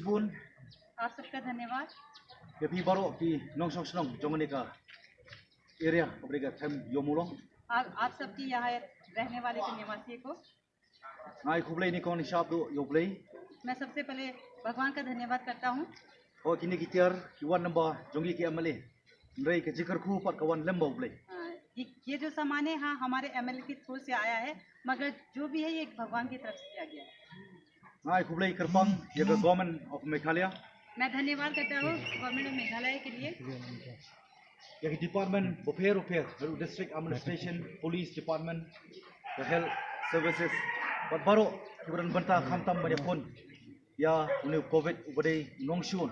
Sibun. आप सबका धन्यवाद। Ya pi baro pi nong song snong jongane ka area obrega tham yomulong. आप सबकी यहाँ रहने वाले के निवासी को Ngai khublei ni kon shap do yoblei. मैं सबसे पहले भगवान का धन्यवाद करता हूँ। O kini kitiar kiwan namba jongi ki amale. Ndrei ke jikar khu pat kawan lemba oblei. ये जो सामान है हाँ हमारे एमएलए की थ्रू से आया है, मगर जो भी है ये भगवान की तरफ से किया गया है। Ngai khublei kerpang ya ke government of Meghalaya. मैं धन्यवाद करता हूँ गवर्नमेंट ऑफ मेघालय के लिए। Ya ke department bofer district administration, police department, the health services. Pat baro kibaran banta khamtam banyak pun. Ya uni covid ubadai nongshun.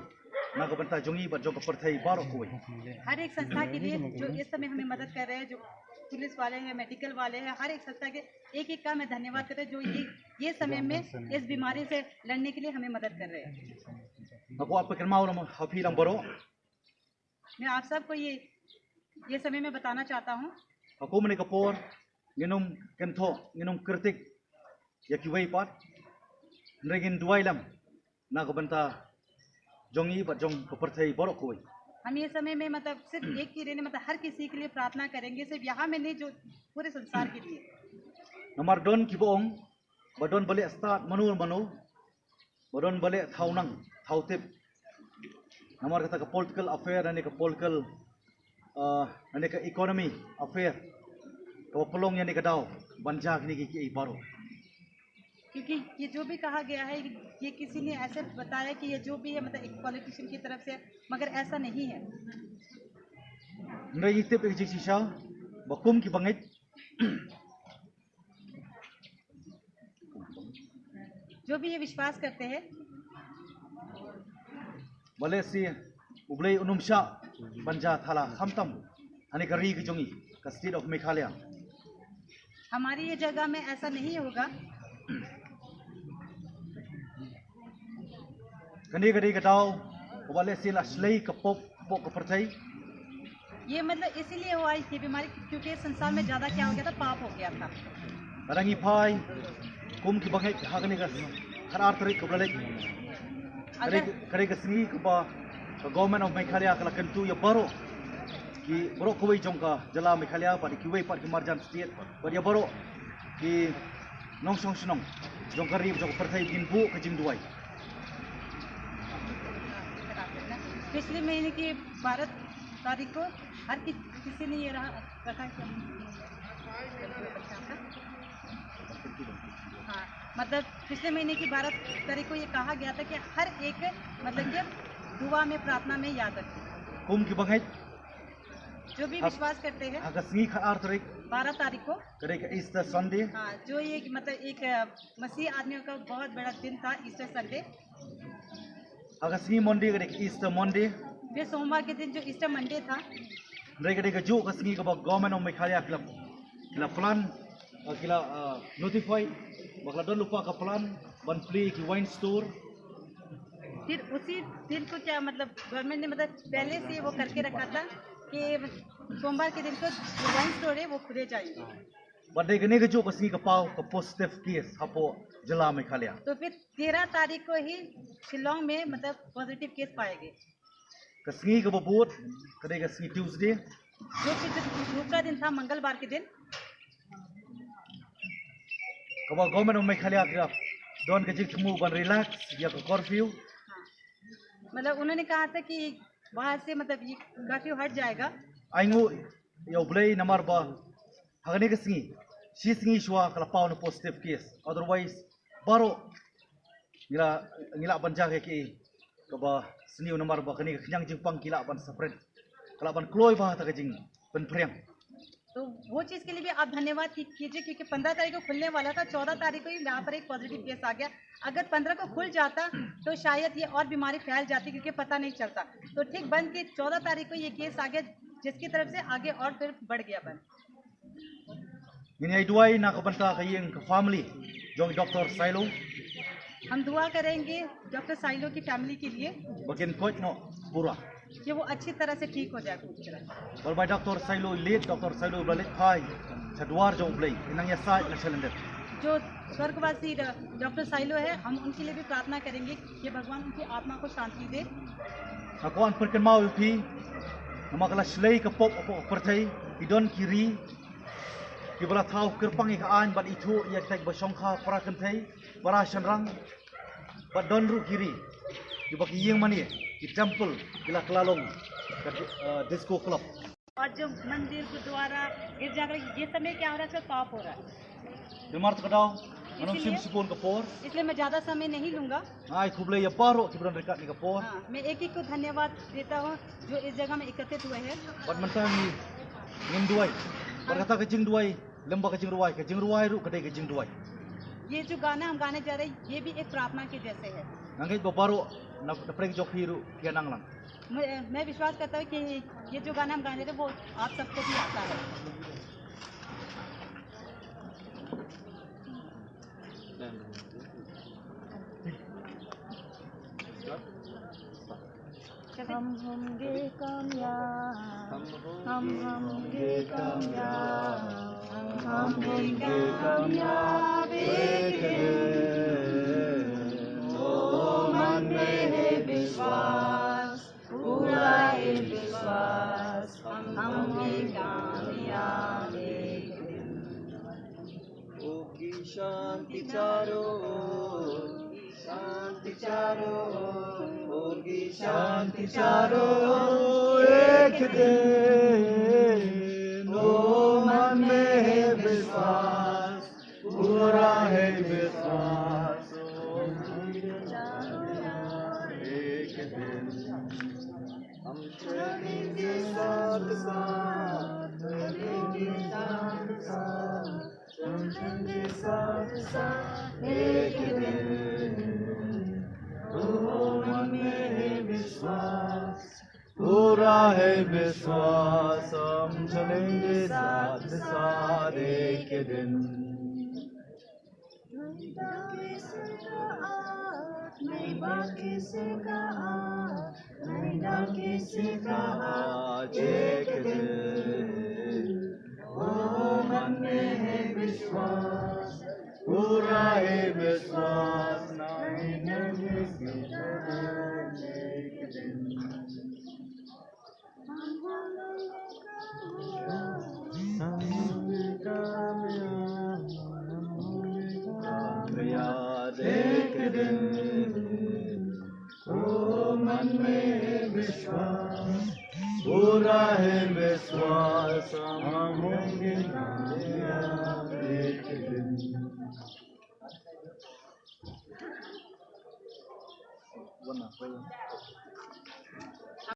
Naga banta jongi bat jong perthai baro koi. हर एक संस्था के लिए जो इस समय हमें मदद कर रहे हैं, जो पुलिस वाले हैं, मेडिकल वाले हैं, हर एक संस्था के एक का मैं धन्यवाद करता हूँ जो ये समय में इस बीमारी से लड़ने के लिए हमें मदद कर रहे हैं। Aku apa kermau nama hafi lang baro. मैं आप सबको ये समय में बताना चाहता हूँ। Aku meni kapor nginum kentho nginum kritik ya kiwai pat. Nregin duai lam naga banta jongi bat jong perthai baro koi. हम ये समय में मतलब सिर्फ एक ही रहने मतलब हर किसी के लिए प्रार्थना करेंगे, सिर्फ यहाँ में नहीं जो पूरे संसार के लिए। Nomor don kibong badon balik start manu badon balik thaunang thautip. Nomor kata ke political affair dan ke political dan ke economy affair. Kau pelong yang dikadau banjak ni ki baru. क्योंकि ये जो भी कहा गया है ये किसी ने ऐसे बताया कि ये जो भी है मतलब एक पॉलिटिशियन की तरफ से, मगर ऐसा नहीं है। Nrai tip ek jik sisa bakum ki bangit. जो भी ये विश्वास करते हैं Bale si ublei unumsha banja thala khamtam ane ka ri ki jongi ka state of Meghalaya. हमारी ये जगह में ऐसा नहीं होगा। Kani ka kadau bale si la slay ka pop ka perthai. ये मतलब इसीलिए हुआ ये बीमारी क्योंकि संसार में ज्यादा क्या हो गया था, पाप हो गया था। Barangi pai kum ki bangit hagani ka kharar tarik ka bale. Kare ka singi ka ba government of Meghalaya kala kentu ya baro ki baro kuwai jongka jala Meghalaya pa ki wai pa ki marjan state pa ya baro ki nong song snong jongka ri jong perthai bin bu ka jing duai. पिछले महीने की 12 तारीख को हर किसी ने ये रखा हाँ मतलब पिछले महीने की 12 तारीख को ये कहा गया था कि हर एक मतलब कि दुआ में प्रार्थना में याद रखें। Kum ki bangit जो भी विश्वास करते हैं aga singi kharar tarik 12 तारीख को kare ka Easter Sunday हाँ जो ये मतलब एक मसीह आदमियों का बहुत बड़ा दिन था Easter Sunday. aga singi Monday kare ka Easter Monday फिर सोमवार के दिन जो ईस्टर मंडे था Ndrai kare ka ju ka singi ka ba government of Meghalaya kila plan kila notify bakla don lupa ka plan ban play ki wine store. फिर उसी दिन को क्या मतलब गवर्नमेंट ने मतलब पहले से वो करके रखा था कि सोमवार के दिन को जो वाइन स्टोर है वो खुले जाएंगे। Badai gani ka ju ka singi ka pau ka positive case hapo jala Meghalaya. तो फिर 13 तारीख को ही शिलोंग में मतलब पॉजिटिव केस पाए गए। Ka singi ka babut kare ka singi Tuesday जो कि दूसरा दिन था मंगलवार के दिन ka ba government of Meghalaya kira don ka jik thumu ban relax ya ka curfew. मतलब उन्होंने कहा था कि वहाँ से मतलब ये कर्फ्यू हट जाएगा। Aingu ya ublei namar ba hagani ka singi si singi shwa kala pau na positive case otherwise baro ngila banja ke ka ba sini namar ba kani kanyang jingpang kila ban spread kala ban kloi ba ta ka jing ban prem. तो वो चीज़ के लिए भी आप धन्यवाद कीजिए क्योंकि 15 तारीख को खुलने वाला था, 14 तारीख को ही यहाँ पर एक पॉजिटिव केस आ गया। अगर 15 को खुल जाता तो शायद ये और बीमारी फैल जाती क्योंकि पता नहीं चलता। तो ठीक बंद के 14 तारीख को ये केस आ गया जिसकी तरफ से आगे और फिर बढ़ गया बंद। Ini ai duai na ka banta ka yeng ka family jong Dr. Silo हम दुआ करेंगे डॉक्टर साइलो की फैमिली के लिए bagian coach no pura. कि वो अच्छी तरह से ठीक हो जाए पूरी तरह। Kalau by Dr. Silo lead Dr. Silo balik pai sadwar jong ublei inang ya sai na cylinder. जो स्वर्गवासी डॉक्टर साइलो है, हम उनके लिए भी प्रार्थना करेंगे कि भगवान उनकी आत्मा को शांति दे। Ako an perken mau pi, nama kala slay ke pop percay, idon kiri, kibala tau kerpang ika an bat itu ia tek basongkha para kentai, para shanrang, bat don ru kiri, kibak yang mani, ki temple kila kelalong, disco club. और जो मंदिर गुरुद्वारा गिरजाघर ये सब में क्या हो रहा है, सब टॉप हो रहा है। Demar terkadau, anong sim sipon kapor, इसलिए मैं ज़्यादा समय नहीं लूँगा। ay kublay ya paro kibran rekat ni kapor, मैं एक एक को धन्यवाद देता हूँ जो इस जगह में एकत्रित हुए हैं। bat mentang ni ngin duai, berkata kecing duai, lembah kecing ruai ru kedai kecing duai. ये जो गाना हम गाने जा रहे हैं ये भी एक प्रार्थना के जैसे है। Nangkit babaro na prek jok hiru kianang lang. मैं विश्वास करता हूँ कि ये जो गाना हम गाने रहे वो आप सबको भी आता है। हम होंगे कामयाब, हम होंगे कामयाब, हम होंगे कामयाब एक दिन। ओ मन में है विश्वास, पूरा है विश्वास, हम होंगे कामयाब एक दिन। होगी शांति चारों ओर, शांति चारों ओर, होगी शांति चारों ओर एक दिन। ओ मन में है विश्वास, पूरा है विश्वास, एक दिन हम चलेंगे साथ साथ, चलेंगे साथ साथ, चलेंगे साथ साथ एक दिन। ओ मन में है विश्वास, पूरा है विश्वास, हम चलेंगे साथ साथ एक दिन। मैं बाकी से कहा, मैं बाकी से कहा एक दिन। ओ मन में है विश्वास, पूरा है विश्वास, नहीं नहीं एक दिन। हम होंगे कामयाब, हम होंगे कामयाब एक दिन। ओ मन में है विश्वास, पूरा है विश्वास, हम होंगे कामयाब एक दिन। Wana,